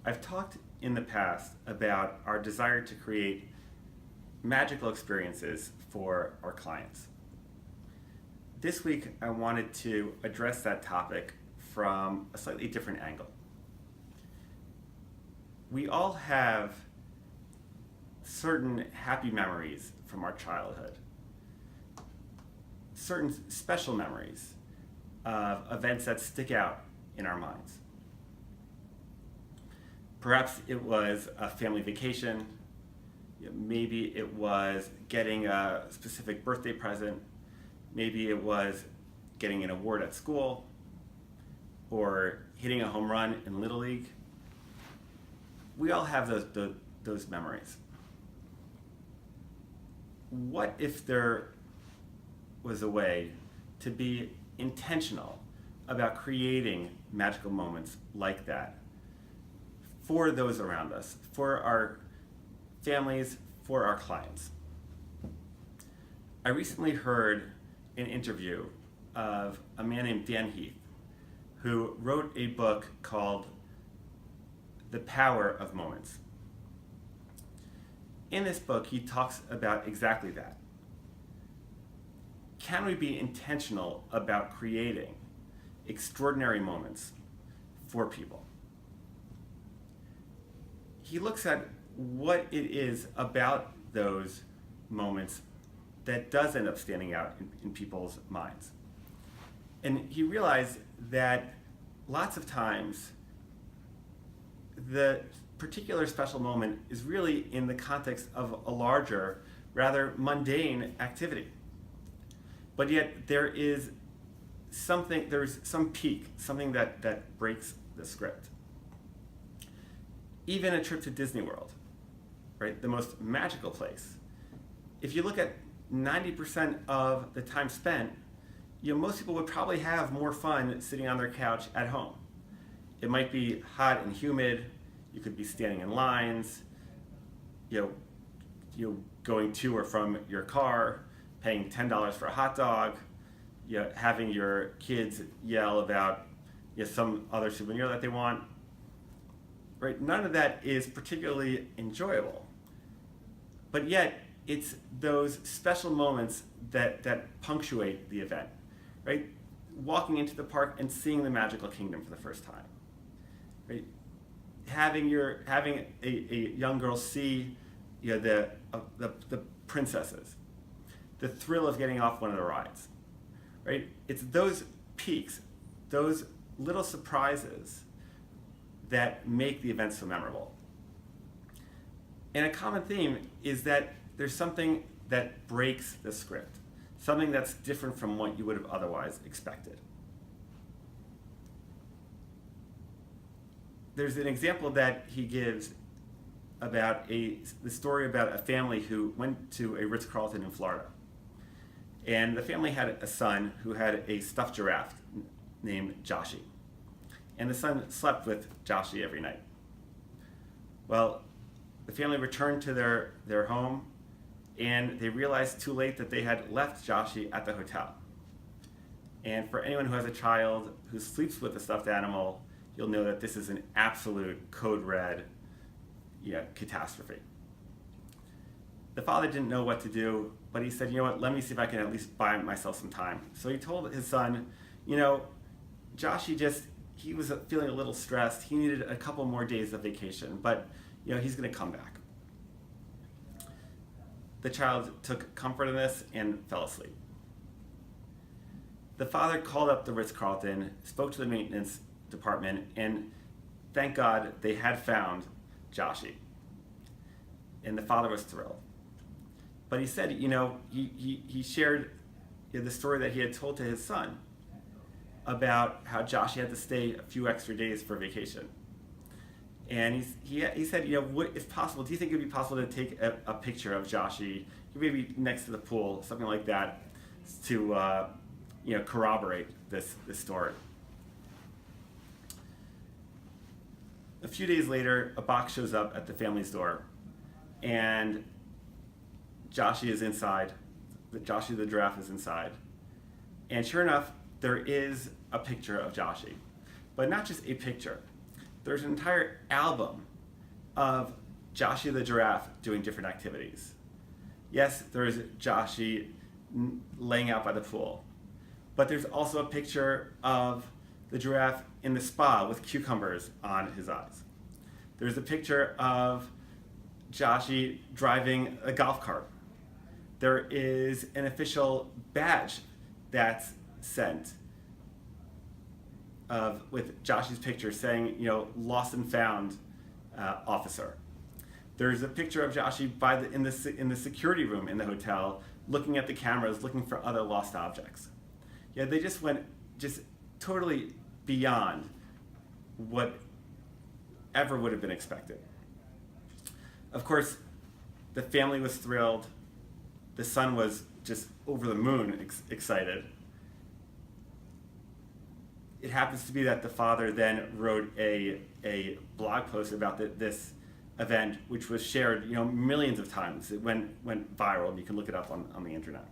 I've talked in the past about our desire to create magical experiences for our clients. This week, I wanted to address that topic from a slightly different angle. We all have certain happy memories from our childhood, certain special memories of events that stick out in our minds. Perhaps it was a family vacation, maybe it was getting a specific birthday present, maybe it was getting an award at school, or hitting a home run in Little League. We all have those memories. What if there was a way to be intentional about creating magical moments like that for those around us, for our families, for our clients? I recently heard an interview of a man named Dan Heath, who wrote a book called The Power of Moments. In this book, he talks about exactly that. Can we be intentional about creating extraordinary moments for people? He looks at what it is about those moments that does end up standing out in people's minds. And he realized that lots of times the particular special moment is really in the context of a larger, rather mundane activity. But yet there's some peak, something that breaks the script. Even a trip to Disney World, right? The most magical place. If you look at 90% of the time spent, most people would probably have more fun sitting on their couch at home. It might be hot and humid. You could be standing in lines, going to or from your car, paying $10 for a hot dog, having your kids yell about some other souvenir that they want. Right? None of that is particularly enjoyable. But yet, it's those special moments that punctuate the event. Right? Walking into the park and seeing the magical kingdom for the first time. Right? Having a young girl see the princesses. The thrill of getting off one of the rides. Right? It's those peaks, those little surprises that make the event so memorable. And a common theme is that there's something that breaks the script, something that's different from what you would have otherwise expected. There's an example that he gives about the story about a family who went to a Ritz-Carlton in Florida. And the family had a son who had a stuffed giraffe named Joshie. And the son slept with Joshie every night. Well, the family returned to their home, and they realized too late that they had left Joshie at the hotel. And for anyone who has a child who sleeps with a stuffed animal, you'll know that this is an absolute code red catastrophe. The father didn't know what to do, but he said, let me see if I can at least buy myself some time. So he told his son, Joshie he was feeling a little stressed. He needed a couple more days of vacation, but he's going to come back. The child took comfort in this and fell asleep. The father called up the Ritz-Carlton, spoke to the maintenance department, and thank God they had found Joshie. And the father was thrilled. But he said, he shared the story that he had told to his son about how Joshie had to stay a few extra days for vacation. And he said, if possible, do you think it would be possible to take a picture of Joshie, maybe next to the pool, something like that, to corroborate this story? A few days later, a box shows up at the family's door and Joshie is inside. Joshie the giraffe is inside. And sure enough, there is a picture of Joshie. But not just a picture. There's an entire album of Joshie the giraffe doing different activities. Yes, there's Joshie laying out by the pool. But there's also a picture of the giraffe in the spa with cucumbers on his eyes. There's a picture of Joshie driving a golf cart. There is an official badge that's sent with Joshie's picture saying, lost and found officer. There's a picture of Joshie in the security room in the hotel, looking at the cameras, looking for other lost objects. Yeah, they just went totally beyond what ever would have been expected. Of course, the family was thrilled. The son was just over the moon excited. It happens to be that the father then wrote a blog post about this event, which was shared millions of times. It went viral. You can look it up on the internet.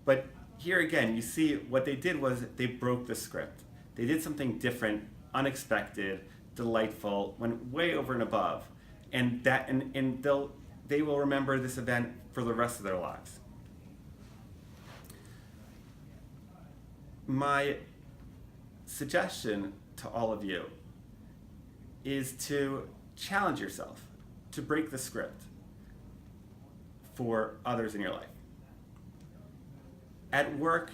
But here again, you see what they did was they broke the script. They did something different, unexpected, delightful, went way over and above, and they will remember this event for the rest of their lives. My suggestion to all of you is to challenge yourself to break the script for others in your life. At work,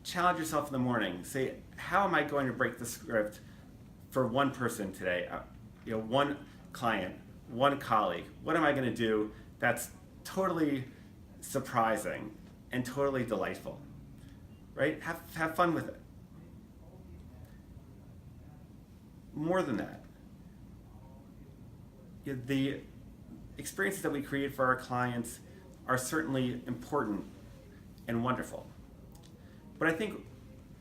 challenge yourself in the morning. Say, how am I going to break the script for one person today? One client, one colleague. What am I going to do that's totally surprising and totally delightful? Right? Have fun with it. More than that, the experiences that we create for our clients are certainly important and wonderful. But I think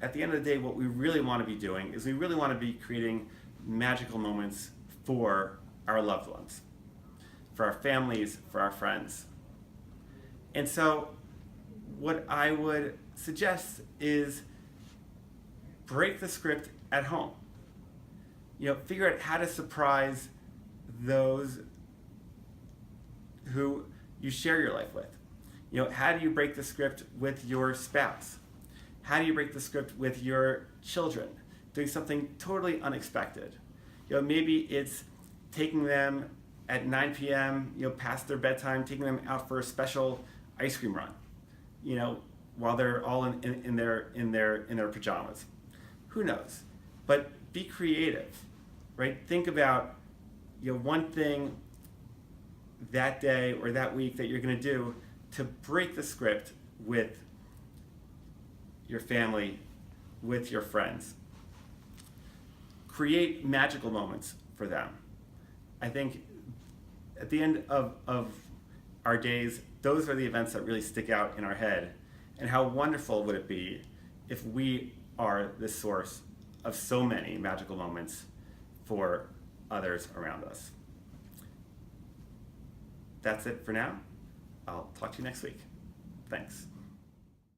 at the end of the day, what we really want to be doing is we really want to be creating magical moments for our loved ones, for our families, for our friends. And so what I would suggest is break the script at home. Figure out how to surprise those who you share your life with. How do you break the script with your spouse? How do you break the script with your children? Doing something totally unexpected. Maybe it's taking them at 9 p.m., past their bedtime, taking them out for a special ice cream run, while they're all in their pajamas. Who knows? But be creative, right? Think about one thing that day or that week that you're going to do to break the script with your family, with your friends. Create magical moments for them. I think at the end of our days, those are the events that really stick out in our head. And how wonderful would it be if we are the source of so many magical moments for others around us. That's it for now. I'll talk to you next week. Thanks.